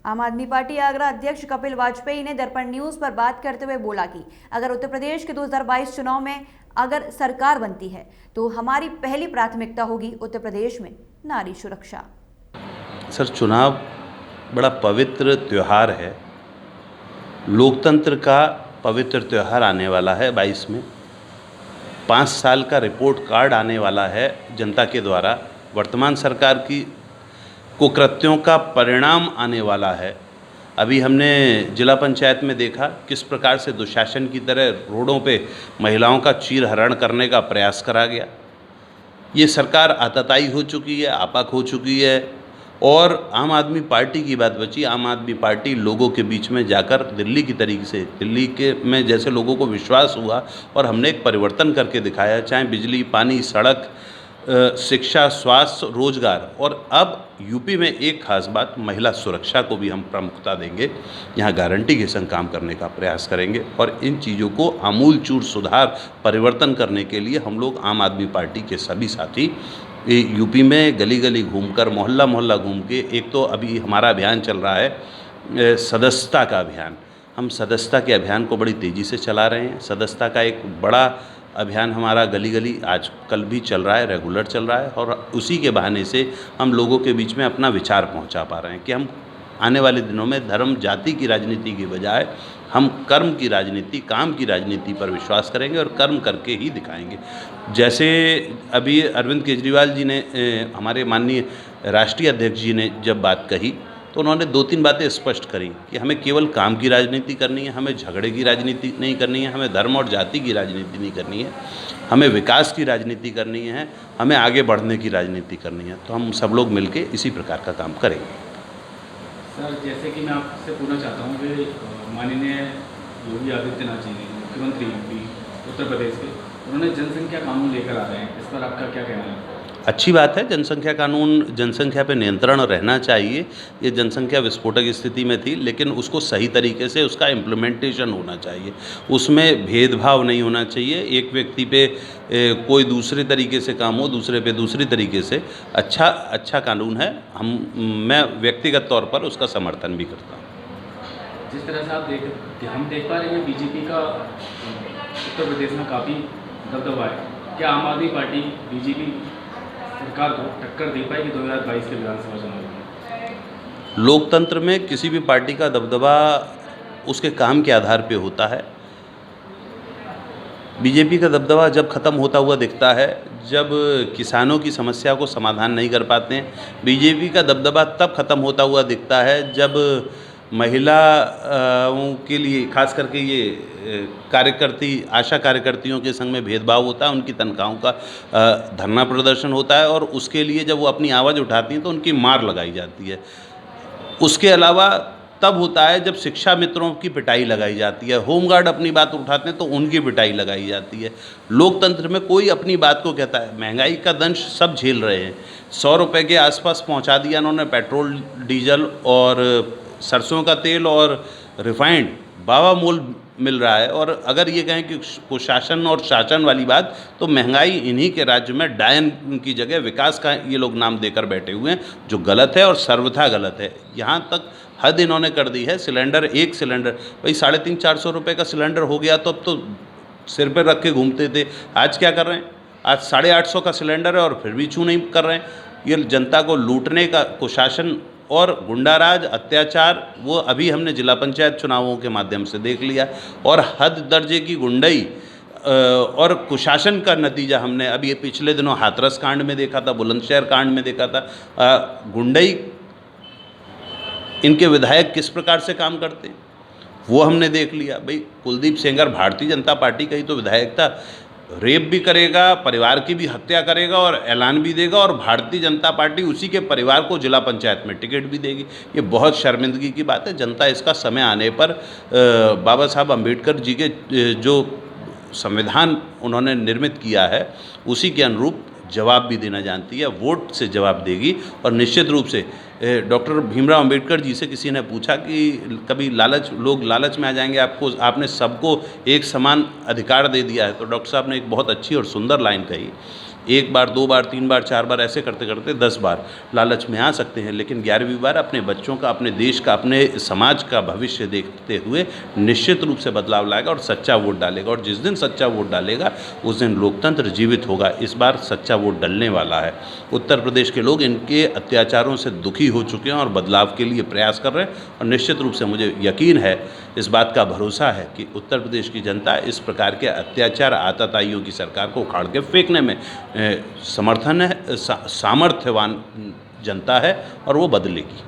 आम आदमी पार्टी आगरा अध्यक्ष कपिल वाजपेयी ने दर्पण न्यूज पर बात करते हुए बोला कि अगर उत्तर प्रदेश के 2022 चुनाव में अगर सरकार बनती है तो हमारी पहली प्राथमिकता होगी उत्तर प्रदेश में नारी सुरक्षा। सर, चुनाव बड़ा पवित्र त्यौहार है। लोकतंत्र का पवित्र त्यौहार आने वाला है 22 में। 5 साल का रिपोर्ट कार्ड आने वाला है जनता के द्वारा। वर्तमान सरकार की कुकृत्यों का परिणाम आने वाला है। अभी हमने जिला पंचायत में देखा किस प्रकार से दुशासन की तरह रोडों पे महिलाओं का चीरहरण करने का प्रयास करा गया। ये सरकार आतताई हो चुकी है, आपाक हो चुकी है। और आम आदमी पार्टी की बात बची। आम आदमी पार्टी लोगों के बीच में जाकर दिल्ली की तरीके से, दिल्ली के में जैसे लोगों को विश्वास हुआ और हमने एक परिवर्तन करके दिखाया, चाहे बिजली, पानी, सड़क, शिक्षा, स्वास्थ्य, रोजगार। और अब यूपी में एक खास बात, महिला सुरक्षा को भी हम प्रमुखता देंगे। यहाँ गारंटी के संग काम करने का प्रयास करेंगे और इन चीज़ों को आमूलचूल सुधार, परिवर्तन करने के लिए हम लोग आम आदमी पार्टी के सभी साथी यूपी में गली गली घूमकर, मोहल्ला मोहल्ला घूम के, एक तो अभी हमारा अभियान चल रहा है सदस्यता का अभियान। हम सदस्यता के अभियान को बड़ी तेज़ी से चला रहे हैं। सदस्यता का एक बड़ा अभियान हमारा गली गली आज कल भी चल रहा है, रेगुलर चल रहा है। और उसी के बहाने से हम लोगों के बीच में अपना विचार पहुंचा पा रहे हैं कि हम आने वाले दिनों में धर्म जाति की राजनीति की बजाय हम कर्म की राजनीति, काम की राजनीति पर विश्वास करेंगे और कर्म करके ही दिखाएंगे। जैसे अभी अरविंद केजरीवाल जी ने, हमारे माननीय राष्ट्रीय अध्यक्ष जी ने जब बात कही तो उन्होंने 2-3 बातें स्पष्ट करी कि हमें केवल काम की राजनीति करनी है, हमें झगड़े की राजनीति नहीं करनी है, हमें धर्म और जाति की राजनीति नहीं करनी है, हमें विकास की राजनीति करनी है, हमें आगे बढ़ने की राजनीति करनी है। तो हम सब लोग मिलके इसी प्रकार का काम करेंगे। सर, जैसे कि मैं आपसे पूछना चाहता हूँ कि माननीय योगी आदित्यनाथ जी ने, मुख्यमंत्री यूपी उत्तर प्रदेश के, उन्होंने जनसंख्या कानून लेकर आ रहे हैं, इस पर आपका क्या कहना है? अच्छी बात है। जनसंख्या कानून, जनसंख्या पे नियंत्रण रहना चाहिए। ये जनसंख्या विस्फोटक स्थिति में थी, लेकिन उसको सही तरीके से उसका इम्प्लीमेंटेशन होना चाहिए। उसमें भेदभाव नहीं होना चाहिए। एक व्यक्ति पे कोई दूसरे तरीके से काम हो, दूसरे पे दूसरी तरीके से। अच्छा कानून है। मैं व्यक्तिगत तौर पर उसका समर्थन भी करता हूँ। जिस तरह से हम देख पा रहे हैं बीजेपी का उत्तर प्रदेश में काफ़ी दबदबा है, क्या आम आदमी पार्टी बीजेपी सरकार को टक्कर दे पाएगी 2022 के विधानसभा चुनाव में? लोकतंत्र में किसी भी पार्टी का दबदबा उसके काम के आधार पे होता है। बीजेपी का दबदबा जब ख़त्म होता हुआ दिखता है जब किसानों की समस्या को समाधान नहीं कर पाते हैं। बीजेपी का दबदबा तब ख़त्म होता हुआ दिखता है जब महिलाओं के लिए, खास करके ये आशा कार्यकर्तियों के संग में भेदभाव होता है, उनकी तनख्वाहों का धरना प्रदर्शन होता है और उसके लिए जब वो अपनी आवाज़ उठाती हैं तो उनकी मार लगाई जाती है। उसके अलावा तब होता है जब शिक्षा मित्रों की पिटाई लगाई जाती है, होमगार्ड अपनी बात उठाते हैं तो उनकी पिटाई लगाई जाती है। लोकतंत्र में कोई अपनी बात को कहता है। महंगाई का दंश सब झेल रहे हैं। 100 रुपये के आसपास पहुंचा दिया उन्होंने पेट्रोल, डीजल और सरसों का तेल और रिफाइंड बावा मोल मिल रहा है। और अगर ये कहें कि कुशासन और शासन वाली बात, तो महंगाई इन्हीं के राज्य में डायन की जगह विकास का ये लोग नाम देकर बैठे हुए हैं, जो गलत है और सर्वथा गलत है। यहाँ तक हद इन्होंने कर दी है। एक सिलेंडर भाई 350-400 रुपये का सिलेंडर हो गया तो अब तो सिर पर रख के घूमते थे। आज क्या कर रहे हैं? आज 850 का सिलेंडर है और फिर भी छू नहीं कर रहे हैं। ये जनता को लूटने का कुशासन और गुंडाराज, अत्याचार, वो अभी हमने जिला पंचायत चुनावों के माध्यम से देख लिया। और हद दर्जे की गुंडई और कुशासन का नतीजा हमने अभी पिछले दिनों हाथरस कांड में देखा था, बुलंदशहर कांड में देखा था। गुंडई, इनके विधायक किस प्रकार से काम करते हैं वो हमने देख लिया। भाई कुलदीप सेंगर भारतीय जनता पार्टी का ही तो विधायक था। रेप भी करेगा, परिवार की भी हत्या करेगा और ऐलान भी देगा, और भारतीय जनता पार्टी उसी के परिवार को जिला पंचायत में टिकट भी देगी। ये बहुत शर्मिंदगी की बात है। जनता इसका समय आने पर बाबा साहब अम्बेडकर जी के जो संविधान उन्होंने निर्मित किया है उसी के अनुरूप जवाब भी देना जानती है। वोट से जवाब देगी। और निश्चित रूप से डॉक्टर भीमराव अंबेडकर जी से किसी ने पूछा कि कभी लोग लालच में आ जाएंगे, आपने सबको एक समान अधिकार दे दिया है। तो डॉक्टर साहब ने एक बहुत अच्छी और सुंदर लाइन कही एक बार, दो बार, तीन बार, चार बार ऐसे करते करते 10 बार लालच में आ सकते हैं, लेकिन 11वीं बार अपने बच्चों का, अपने देश का, अपने समाज का भविष्य देखते हुए निश्चित रूप से बदलाव लाएगा और सच्चा वोट डालेगा। और जिस दिन सच्चा वोट डालेगा उस दिन लोकतंत्र जीवित होगा। इस बार सच्चा वोट डलने वाला है। उत्तर प्रदेश के लोग इनके अत्याचारों से दुखी हो चुके हैं और बदलाव के लिए प्रयास कर रहे हैं। और निश्चित रूप से मुझे यकीन है, इस बात का भरोसा है कि उत्तर प्रदेश की जनता इस प्रकार के अत्याचार, आतताइयों की सरकार को उखाड़ के फेंकने में सामर्थ्यवान जनता है और वो बदलेगी।